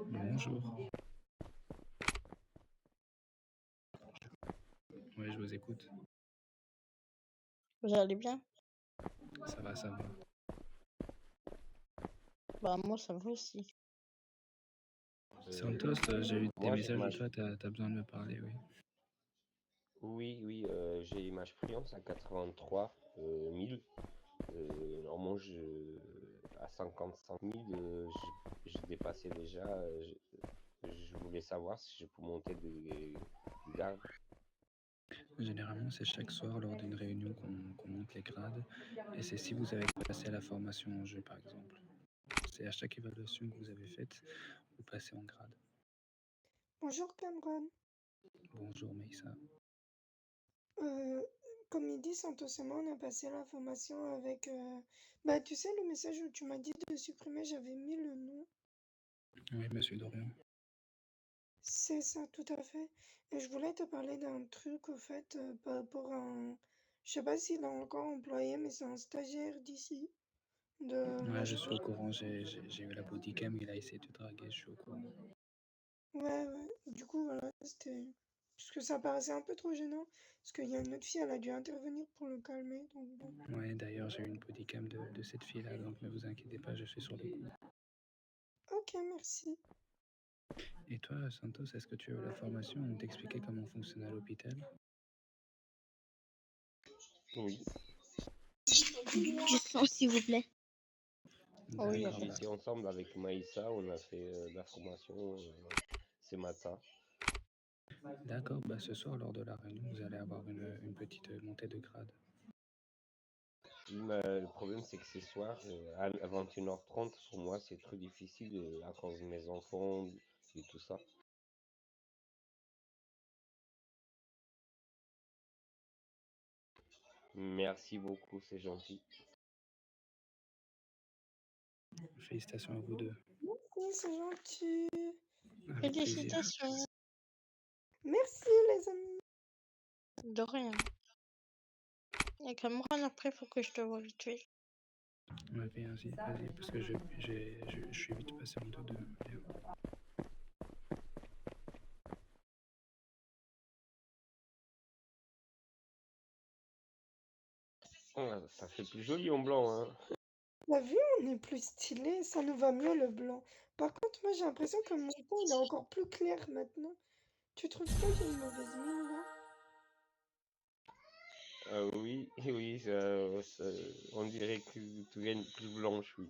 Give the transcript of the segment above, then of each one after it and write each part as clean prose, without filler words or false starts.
Bonjour. Oui, je vous écoute. Vous allez bien? Ça va, ça va. Bah moi ça va aussi. Santos, j'ai eu des Moi, messages de toi, t'as besoin de me parler, oui. oui, j'ai ma freelance à 83 000. Normalement, à 55 000, j'ai dépassé déjà. Je voulais savoir si je peux monter des gardes. Généralement, c'est chaque soir lors d'une réunion qu'on monte les grades. Et c'est si vous avez passé à la formation en jeu, par exemple. C'est à chaque évaluation que vous avez faite, vous passez en grade. Bonjour Cameron. Bonjour Meissa. Comme il dit, Santos et moi, on a passé la formation avec... Bah, tu sais, le message où tu m'as dit de supprimer, j'avais mis le nom. Oui, monsieur Dorian. C'est ça, tout à fait. Et je voulais te parler d'un truc, au fait, par rapport à un... Je sais pas s'il est encore employé, mais c'est un stagiaire d'ici. Ouais, je suis au courant, j'ai eu la bodycam, il a essayé de te draguer, je suis au courant. Ouais. Du coup, voilà, c'était... Parce que ça paraissait un peu trop gênant. Parce qu'il y a une autre fille, elle a dû intervenir pour le calmer, donc bon. Ouais, d'ailleurs, j'ai eu une bodycam de cette fille-là, donc ne vous inquiétez pas, je suis sur le coup. Ok, merci. Et toi, Santos, est-ce que tu as eu la formation où on t'expliquait comment fonctionnait l'hôpital? Oui. Du son, s'il vous plaît. Oui, j'ai été ensemble avec Maïssa, on a fait la formation ce matin. D'accord, bah ce soir, lors de la réunion, vous allez avoir une petite montée de grade. Oui, mais le problème, c'est que ce soir, à 21h30, pour moi, c'est trop difficile à cause de mes enfants et tout ça. Merci beaucoup, c'est gentil. Félicitations à vous deux. Merci, c'est gentil. Avec plaisir. Félicitations. Merci les amis. De rien. Et Cameron, après, faut que je te voie vite fait. Ouais, vas-y, parce que je suis vite passé en 2-2. Oh, ça fait plus joli en blanc, hein. T'as vu, on est plus stylé, ça nous va mieux le blanc. Par contre, moi j'ai l'impression que mon teint il est encore plus clair maintenant. Tu trouves pas que j'ai une mauvaise mine là? Oui, on dirait que tu viens plus blanche, oui.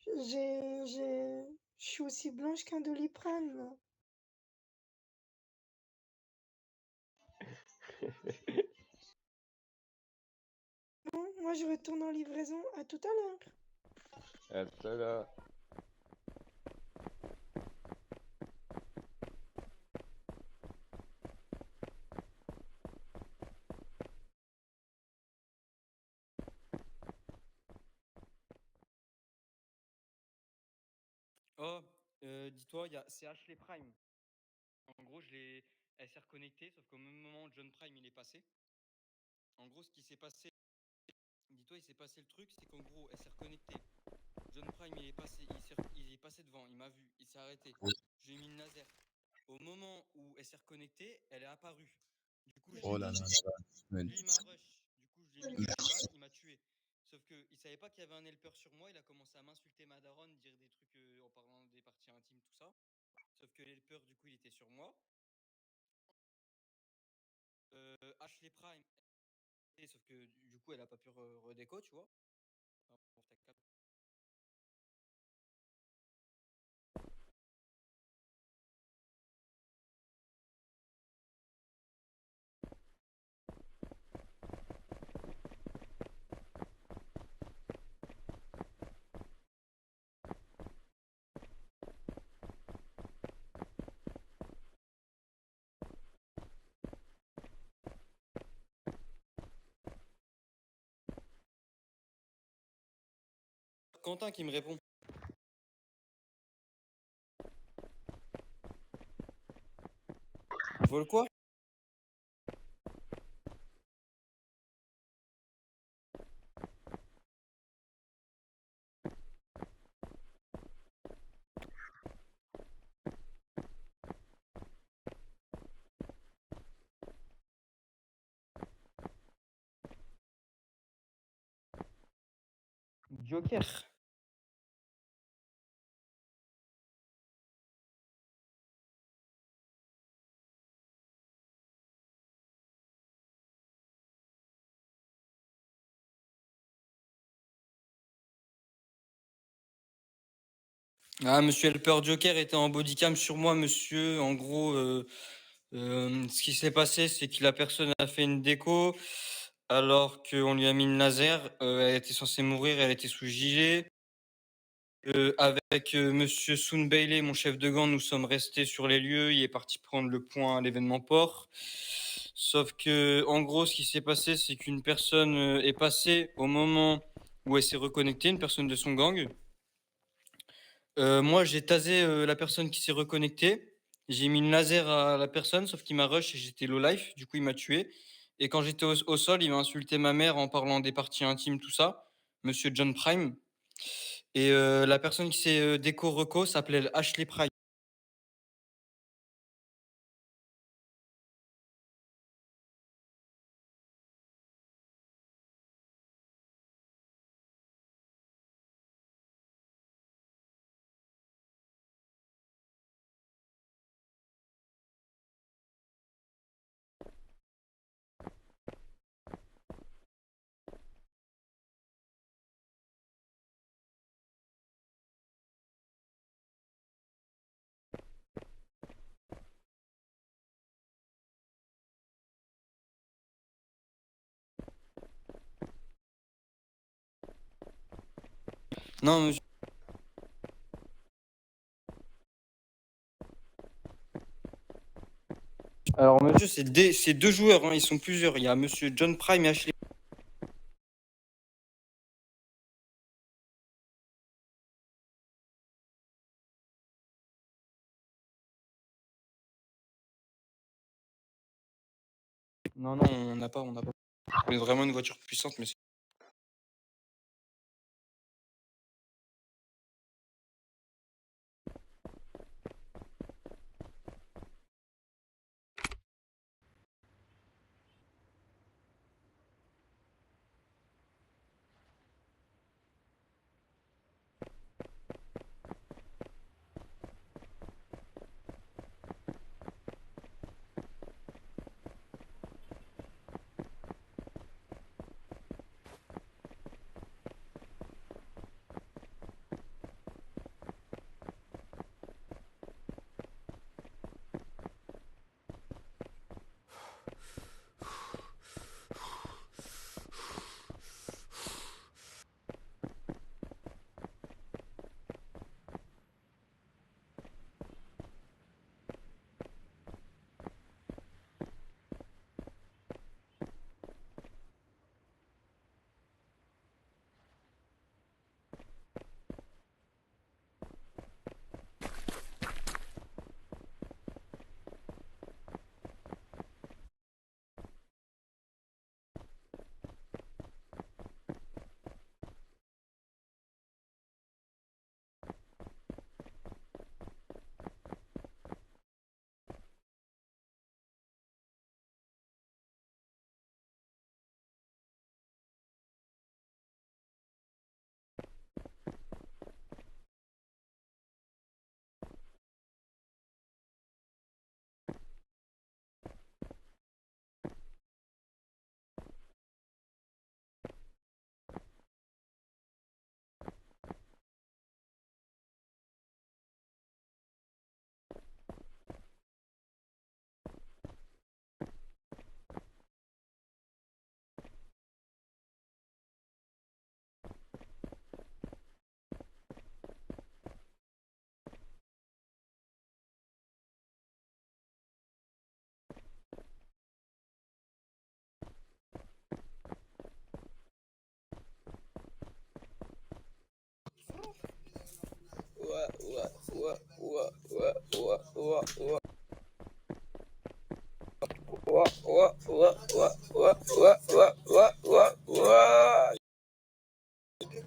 Je suis aussi blanche qu'un Doliprane là. Bon, moi je retourne en livraison. À tout à l'heure. À tout à l'heure. Oh, dis-toi, c'est Ashley Prime. En gros, elle s'est reconnectée, sauf qu'au même moment, John Prime, il est passé. En gros, ce qui s'est passé, dis-toi, il s'est passé le truc, c'est qu'en gros, elle s'est reconnectée. John Prime, il est passé devant, il m'a vu, il s'est arrêté. Je lui ai mis une laser. Au moment où elle s'est reconnectée, elle est apparue. Du coup, lui, il m'a rush. Du coup, je lui ai mis une balle, il m'a tué. Sauf qu'il savait pas qu'il y avait un helper sur moi, il a commencé à m'insulter ma daronne, dire des trucs en parlant des parties intimes, tout ça. Sauf que l'helper, du coup, il était sur moi. Ashley Prime, sauf que du coup, elle a pas pu redéco, tu vois. Enfin, Quentin qui me répond. Vol quoi? Joker. Ah, monsieur Helper Joker était en bodycam sur moi, monsieur. En gros, ce qui s'est passé, c'est que la personne a fait une déco alors qu'on lui a mis le laser. Elle était censée mourir, elle était sous gilet. Avec monsieur Soon Bailey, mon chef de gang, nous sommes restés sur les lieux. Il est parti prendre le point à l'événement port. Sauf que, en gros, ce qui s'est passé, c'est qu'une personne est passée au moment où elle s'est reconnectée, une personne de son gang. Moi, j'ai tasé la personne qui s'est reconnectée. J'ai mis une laser à la personne, sauf qu'il m'a rush et j'étais low life. Du coup, il m'a tué. Et quand j'étais au sol, il m'a insulté ma mère en parlant des parties intimes, tout ça. Monsieur John Prime. Et la personne qui s'est déco-reco s'appelait Ashley Prime. Non, monsieur. Alors, monsieur, c'est deux joueurs, hein, ils sont plusieurs. Il y a monsieur John Prime et Ashley. Non, on n'a pas. C'est vraiment une voiture puissante, mais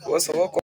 Ouais, ça va quoi?